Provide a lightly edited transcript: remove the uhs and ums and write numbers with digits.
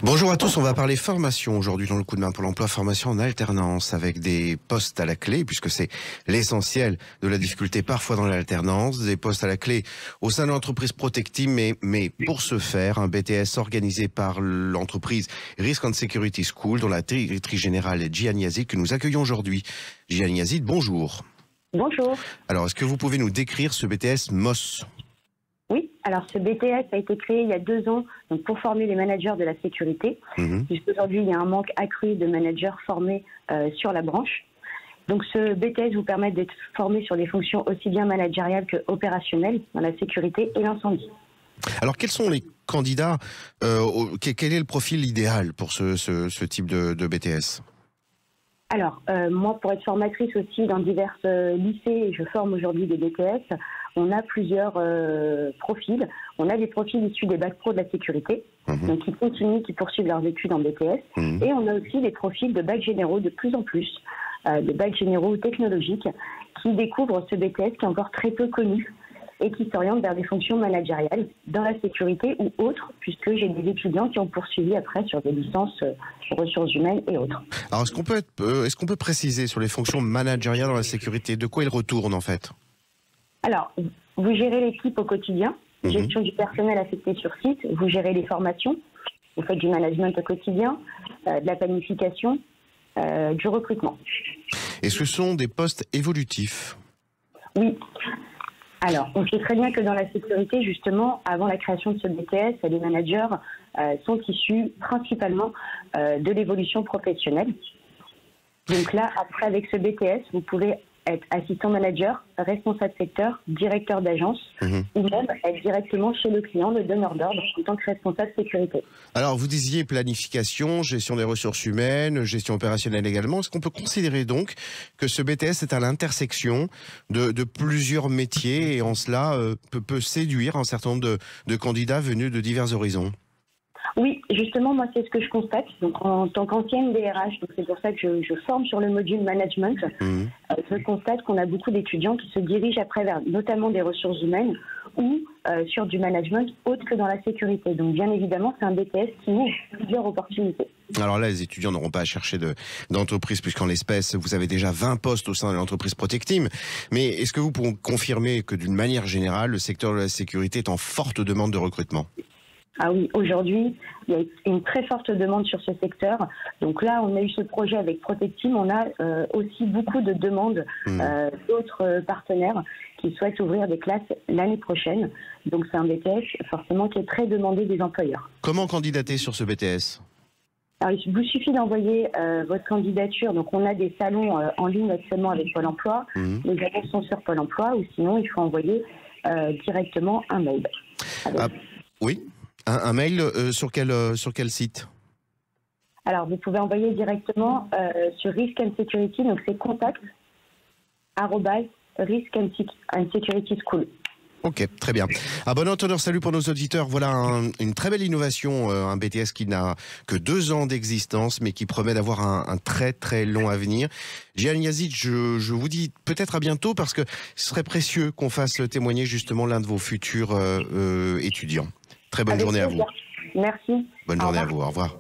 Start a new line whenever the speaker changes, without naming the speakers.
Bonjour à tous, on va parler formation aujourd'hui dans le coup de main pour l'emploi, formation en alternance avec des postes à la clé puisque c'est l'essentiel de la difficulté parfois dans l'alternance, des postes à la clé au sein de l'entreprise Protectim, mais pour ce faire, un BTS organisé par l'entreprise Risk and Security School dont la directrice générale est Jihan Yazid que nous accueillons aujourd'hui. Jihan Yazid, bonjour.
Bonjour.
Alors, est-ce que vous pouvez nous décrire ce BTS MOS ?
Oui, alors ce BTS a été créé il y a 2 ans donc pour former les managers de la sécurité. Puisqu'aujourd'hui, il y a un manque accru de managers formés sur la branche. Donc ce BTS vous permet d'être formé sur des fonctions aussi bien managériales que opérationnelles dans la sécurité et l'incendie.
Alors, quels sont les candidats quel est le profil idéal pour ce type de BTS ?
Alors, moi, pour être formatrice aussi dans divers lycées, je forme aujourd'hui des BTS. On a plusieurs profils. On a des profils issus des bacs pro de la sécurité, donc qui continuent, qui poursuivent leurs études en BTS. Et on a aussi des profils de bacs généraux de plus en plus, de bacs généraux technologiques, qui découvrent ce BTS qui est encore très peu connu et qui s'orientent vers des fonctions managériales dans la sécurité ou autres, puisque j'ai des étudiants qui ont poursuivi après sur des licences ressources humaines et autres.
Alors, est-ce qu'on peut préciser sur les fonctions managériales dans la sécurité, de quoi ils retournent en fait ?
Alors, vous gérez l'équipe au quotidien, gestion du personnel affecté sur site, vous gérez les formations, vous faites du management au quotidien, de la planification, du recrutement.
Et ce sont des postes évolutifs ?
Oui. Alors, on sait très bien que dans la sécurité, justement, avant la création de ce BTS, les managers sont issus principalement de l'évolution professionnelle. Donc là, après, avec ce BTS, vous pouvez être assistant manager, responsable secteur, directeur d'agence, ou même être directement chez le client, le donneur d'ordre, en tant que responsable sécurité.
Alors, vous disiez planification, gestion des ressources humaines, gestion opérationnelle également. Est-ce qu'on peut considérer donc que ce BTS est à l'intersection de plusieurs métiers et en cela peut séduire un certain nombre de candidats venus de divers horizons ?
Oui, justement, moi, c'est ce que je constate. Donc, en tant qu'ancienne DRH, donc c'est pour ça que je forme sur le module management. Je constate qu'on a beaucoup d'étudiants qui se dirigent après vers notamment des ressources humaines ou sur du management autre que dans la sécurité. Donc, bien évidemment, c'est un BTS qui ouvre plusieurs opportunités. Alors
là, les étudiants n'auront pas à chercher d'entreprise puisqu'en l'espèce, vous avez déjà 20 postes au sein de l'entreprise Protectim. Mais est-ce que vous pouvez confirmer que d'une manière générale, le secteur de la sécurité est en forte demande de recrutement ?
Ah oui, aujourd'hui, il y a une très forte demande sur ce secteur. Donc là, on a eu ce projet avec Protectim. On a aussi beaucoup de demandes d'autres partenaires qui souhaitent ouvrir des classes l'année prochaine. Donc c'est un BTS forcément qui est très demandé des employeurs.
Comment candidater sur ce BTS ?
Alors, il vous suffit d'envoyer votre candidature. Donc on a des salons en ligne actuellement avec Pôle emploi. Les annonces sont sur Pôle emploi ou sinon il faut envoyer directement un mail.
Oui. Un mail sur quel site ?
Alors, vous pouvez envoyer directement sur Risk and Security, donc c'est contact@Risk and Security School.
Ok, très bien. À bon entendeur, salut pour nos auditeurs. Voilà une très belle innovation, un BTS qui n'a que 2 ans d'existence, mais qui promet d'avoir un très très long avenir. Jihan Yazid, je vous dis peut-être à bientôt parce que ce serait précieux qu'on fasse témoigner justement l'un de vos futurs étudiants. Très bonne journée à vous.
Merci.
Bonne journée à vous. Au revoir.